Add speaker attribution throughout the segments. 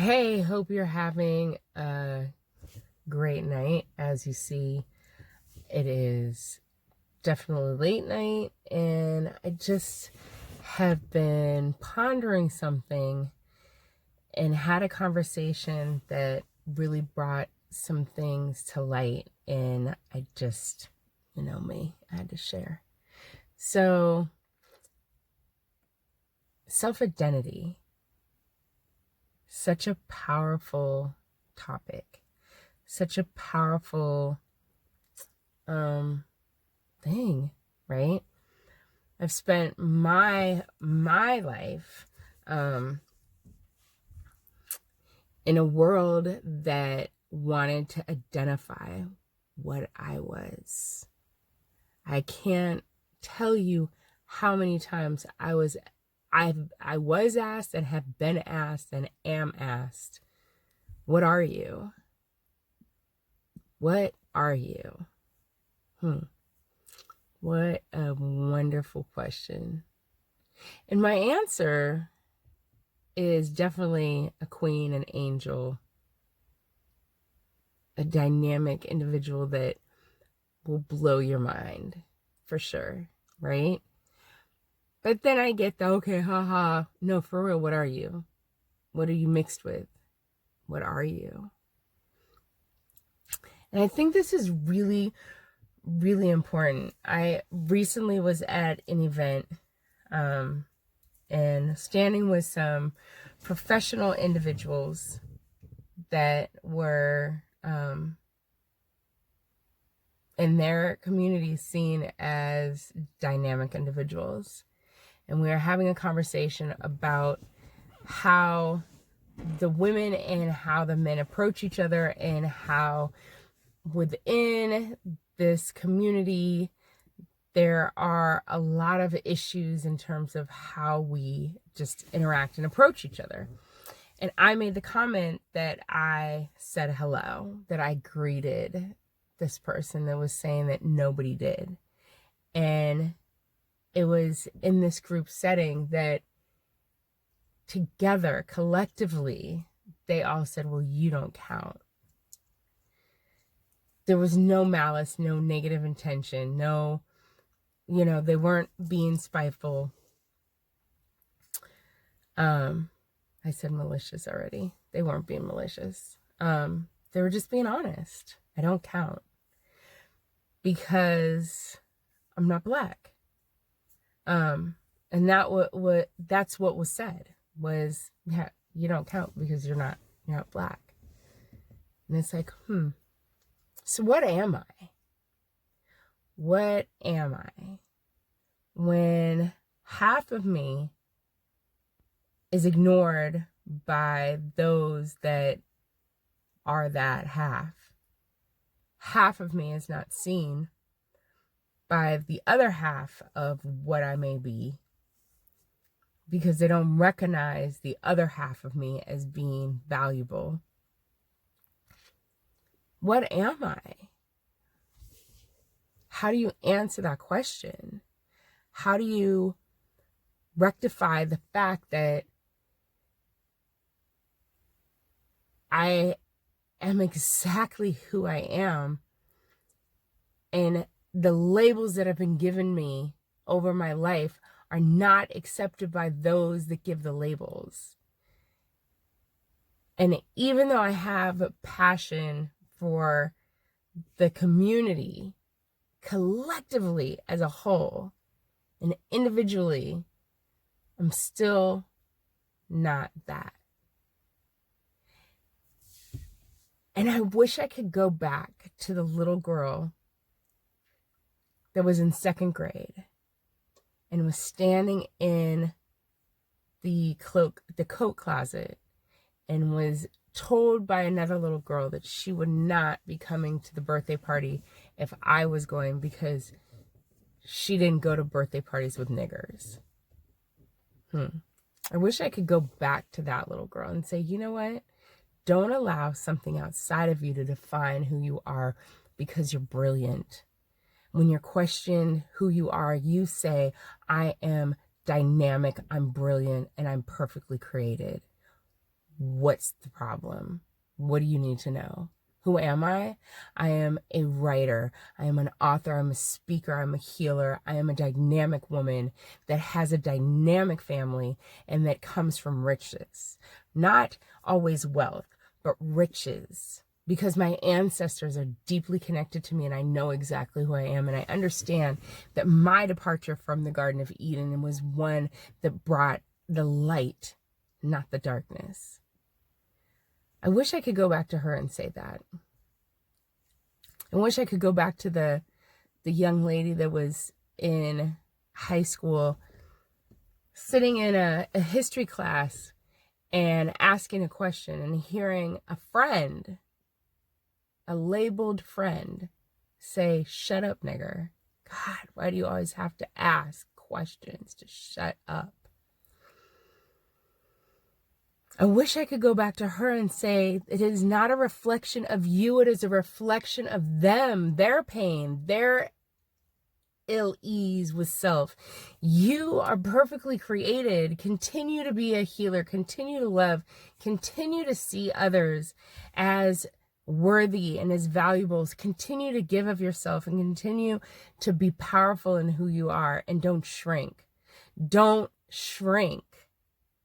Speaker 1: Hey, hope you're having a great night. As you see, it is definitely late night, and I just have been pondering something and had a conversation that really brought some things to light, and I just, I had to share. So, self-identity, such a powerful topic. Such a powerful thing, right? I've spent my life in a world that wanted to identify what I was. I can't tell you how many times I was asked and have been asked and am asked, what are you? What are you? What a wonderful question. And my answer is definitely a queen, an angel, a dynamic individual that will blow your mind for sure, right? But then I get the, okay, haha, no, for real, what are you? What are you mixed with? What are you? And I think this is really, really important. I recently was at an event and standing with some professional individuals that were in their community seen as dynamic individuals. And we were having a conversation about how the women and how the men approach each other, and how within this community there are a lot of issues in terms of how we just interact and approach each other. And I made the comment that I said hello, that I greeted this person that was saying that nobody did. And it was in this group setting that together, collectively, they all said, well, you don't count. There was no malice, no negative intention, no, they weren't being spiteful. I said malicious already. They weren't being malicious. They were just being honest. I don't count because I'm not Black. And that's what was said was, yeah, you don't count because you're not Black. And it's like, so what am I? What am I when half of me is ignored by those that are that half? Half of me is not seen by the other half of what I may be, because they don't recognize the other half of me as being valuable. What am I? How do you answer that question? How do you rectify the fact that I am exactly who I am, and the labels that have been given me over my life are not accepted by those that give the labels? And even though I have a passion for the community, collectively as a whole and individually, I'm still not that. And I wish I could go back to the little girl that was in second grade and was standing in the coat closet and was told by another little girl that she would not be coming to the birthday party if I was going, because she didn't go to birthday parties with niggers. I wish I could go back to that little girl and say, you know what? Don't allow something outside of you to define who you are, because you're brilliant. When you're questioned who you are, you say, I am dynamic, I'm brilliant, and I'm perfectly created. What's the problem? What do you need to know? Who am I? I am a writer. I am an author. I'm a speaker. I'm a healer. I am a dynamic woman that has a dynamic family and that comes from riches. Not always wealth, but riches. Because my ancestors are deeply connected to me and I know exactly who I am. And I understand that my departure from the Garden of Eden was one that brought the light, not the darkness. I wish I could go back to her and say that. I wish I could go back to the young lady that was in high school sitting in a history class and asking a question and hearing a friend, a labeled friend, say, "Shut up, nigger." God, why do you always have to ask questions to shut up? I wish I could go back to her and say, it is not a reflection of you, it is a reflection of them, their pain, their ill ease with self. You are perfectly created. Continue to be a healer, continue to love, continue to see others as worthy and as valuables. Continue to give of yourself and continue to be powerful in who you are, and don't shrink. Don't shrink.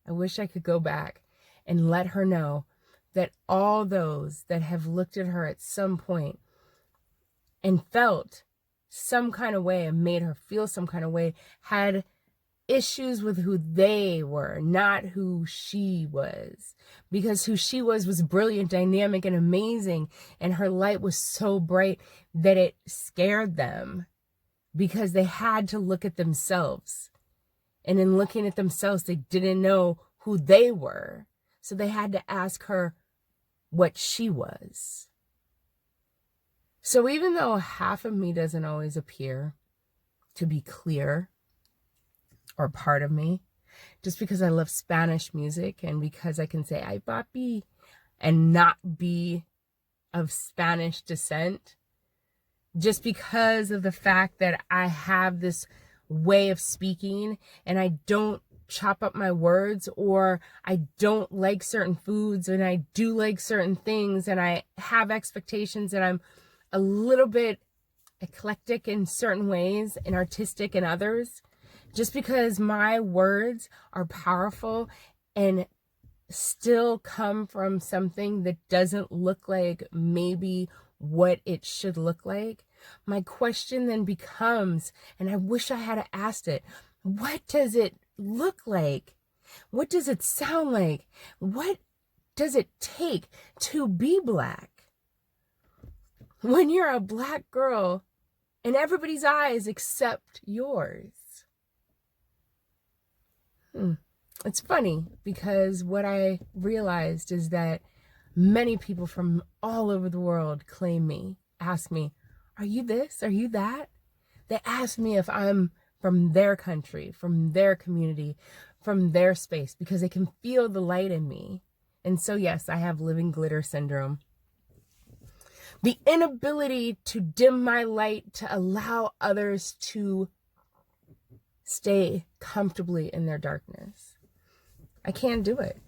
Speaker 1: I wish I could go back and let her know that all those that have looked at her at some point and felt some kind of way and made her feel some kind of way had issues with who they were, not who she was. Because who she was brilliant, dynamic, and amazing. And her light was so bright that it scared them because they had to look at themselves. And in looking at themselves, they didn't know who they were. So they had to ask her what she was. So even though half of me doesn't always appear to be clear or part of me, just because I love Spanish music and because I can say ay papi and not be of Spanish descent, just because of the fact that I have this way of speaking and I don't chop up my words, or I don't like certain foods and I do like certain things, and I have expectations, and I'm a little bit eclectic in certain ways and artistic in others, just because my words are powerful and still come from something that doesn't look like maybe what it should look like. My question then becomes, and I wish I had asked it, what does it look like? What does it sound like? What does it take to be Black? When you're a Black girl in everybody's eyes except yours. It's funny because what I realized is that many people from all over the world claim me, ask me, are you this? Are you that? They ask me if I'm from their country, from their community, from their space, because they can feel the light in me. And so, yes, I have living glitter syndrome. The inability to dim my light to allow others to stay comfortably in their darkness. I can't do it.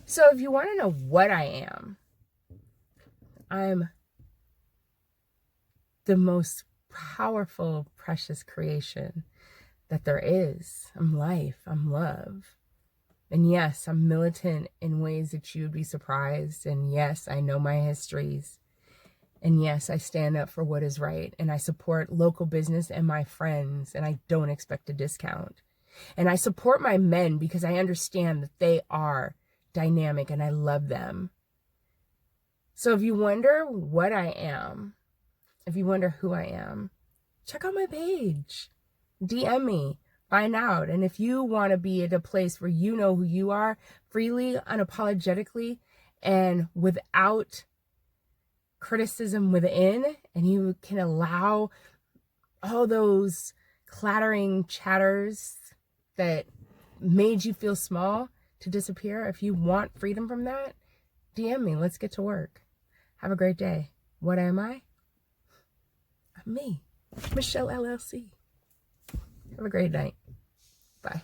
Speaker 1: So if you want to know what I am, I'm the most powerful, precious creation that there is. I'm life. I'm love. And yes, I'm militant in ways that you would be surprised. And yes, I know my histories. And yes, I stand up for what is right. And I support local business and my friends. And I don't expect a discount. And I support my men because I understand that they are dynamic and I love them. So if you wonder what I am, if you wonder who I am, check out my page. DM me. Find out. And if you want to be at a place where you know who you are freely, unapologetically, and without criticism within, and you can allow all those clattering chatters that made you feel small to disappear, if you want freedom from that, DM me. Let's get to work. Have a great day. What am I? I'm me, Michelle LLC. Have a great night. Bye.